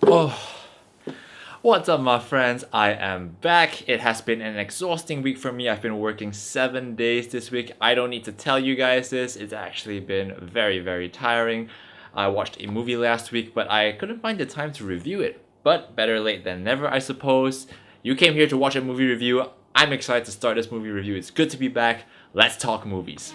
Oh, what's up, my friends? I am back. It has been an exhausting week for me. I've been working 7 days this week. I don't need to tell you guys this. It's actually been very tiring. I watched a movie last week, but I couldn't find the time to review it. But better late than never, I suppose. You came here to watch a movie review. I'm excited to start this movie review. It's good to be back. Let's talk movies.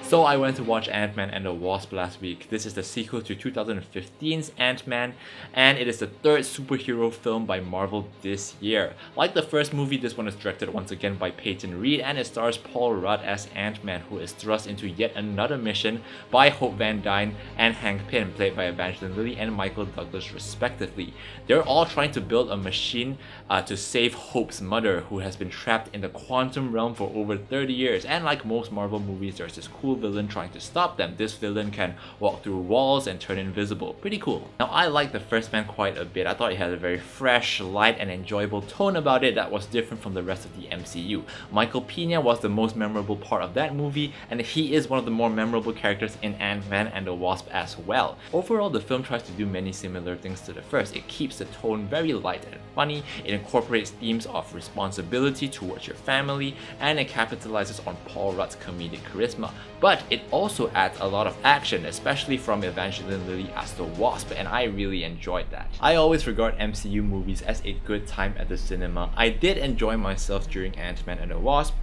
So I went to watch Ant-Man and the Wasp last week. This is the sequel to 2015's Ant-Man, and it is the third superhero film by Marvel this year. Like the first movie, this one is directed once again by Peyton Reed, and it stars Paul Rudd as Ant-Man, who is thrust into yet another mission by Hope Van Dyne and Hank Pym, played by Evangeline Lilly and Michael Douglas respectively. They're all trying to build a machine to save Hope's mother, who has been trapped in the quantum realm for over 30 years, and like most Marvel movies, there's this cool villain trying to stop them. This villain can walk through walls and turn invisible. Pretty cool. Now, I liked the first Man quite a bit. I thought it had a very fresh, light, and enjoyable tone about it that was different from the rest of the MCU. Michael Pena was the most memorable part of that movie, and he is one of the more memorable characters in Ant-Man and the Wasp as well. Overall, the film tries to do many similar things to the first. It keeps the tone very light and funny, it incorporates themes of responsibility towards your family, and it capitalizes on Paul Rudd's comedic charisma. But it also adds a lot of action, especially from Evangeline Lilly as the Wasp, and I really enjoyed that. I always regard MCU movies as a good time at the cinema. I did enjoy myself during Ant-Man and the Wasp,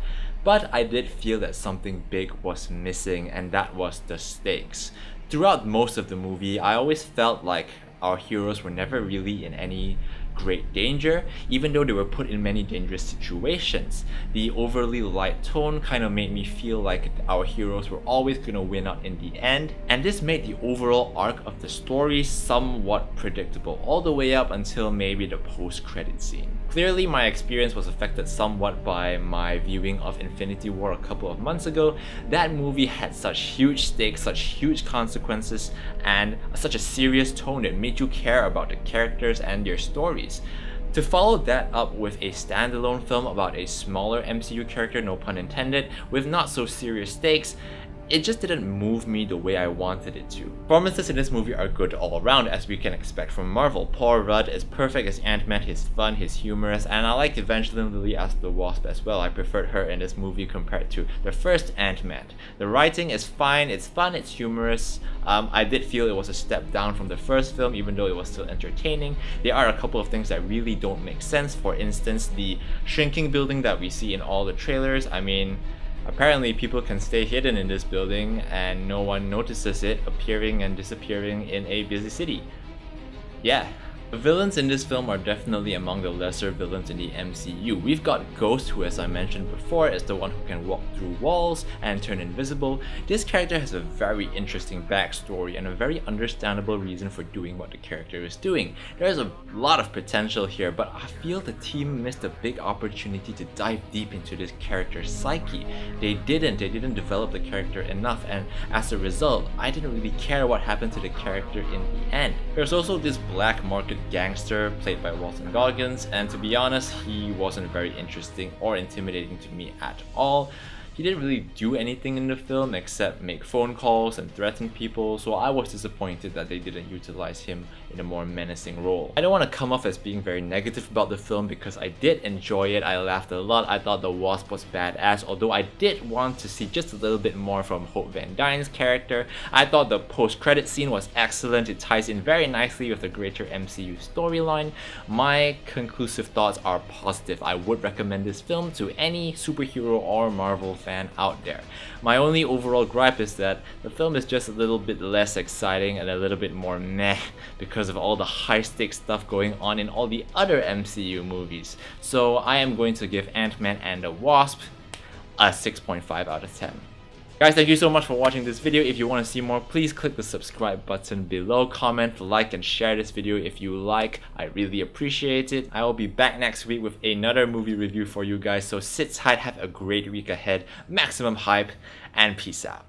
but I did feel that something big was missing, and that was the stakes. Throughout most of the movie, I always felt like our heroes were never really in any great danger, even though they were put in many dangerous situations. The overly light tone kind of made me feel like our heroes were always gonna win out in the end, and this made the overall arc of the story somewhat predictable, all the way up until maybe the post-credit scene. Clearly, my experience was affected somewhat by my viewing of Infinity War a couple of months ago. That movie had such huge stakes, such huge consequences, and such a serious tone that made you care about the characters and their stories. To follow that up with a standalone film about a smaller MCU character, no pun intended, with not so serious stakes, it just didn't move me the way I wanted it to. Performances in this movie are good all around, as we can expect from Marvel. Paul Rudd is perfect as Ant-Man. He's fun, he's humorous, and I like Evangeline Lilly as the Wasp as well. I preferred her in this movie compared to the first Ant-Man. The writing is fine, it's fun, it's humorous. I did feel it was a step down from the first film, even though it was still entertaining. There are a couple of things that really don't make sense. For instance, the shrinking building that we see in all the trailers. I mean, apparently people can stay hidden in this building and no one notices it appearing and disappearing in a busy city. Yeah. The villains in this film are definitely among the lesser villains in the MCU. We've got Ghost, who, as I mentioned before, is the one who can walk through walls and turn invisible. This character has a very interesting backstory and a very understandable reason for doing what the character is doing. There's a lot of potential here, but I feel the team missed a big opportunity to dive deep into this character's psyche. They didn't develop the character enough, and as a result, I didn't really care what happened to the character in the end. There's also this black market gangster played by Walton Goggins, and to be honest, he wasn't very interesting or intimidating to me at all. He didn't really do anything in the film except make phone calls and threaten people, so I was disappointed that they didn't utilize him in a more menacing role. I don't want to come off as being very negative about the film because I did enjoy it. I laughed a lot. I thought the Wasp was badass, although I did want to see just a little bit more from Hope Van Dyne's character. I thought the post-credit scene was excellent. It ties in very nicely with the greater MCU storyline. My conclusive thoughts are positive. I would recommend this film to any superhero or Marvel fan out there. My only overall gripe is that the film is just a little bit less exciting and a little bit more meh because of all the high stakes stuff going on in all the other MCU movies. So I am going to give Ant-Man and the Wasp a 6.5 out of 10. Guys, thank you so much for watching this video. If you want to see more, please click the subscribe button below, comment, like, and share this video if you like. I really appreciate it. I will be back next week with another movie review for you guys, so sit tight, have a great week ahead, maximum hype, and peace out.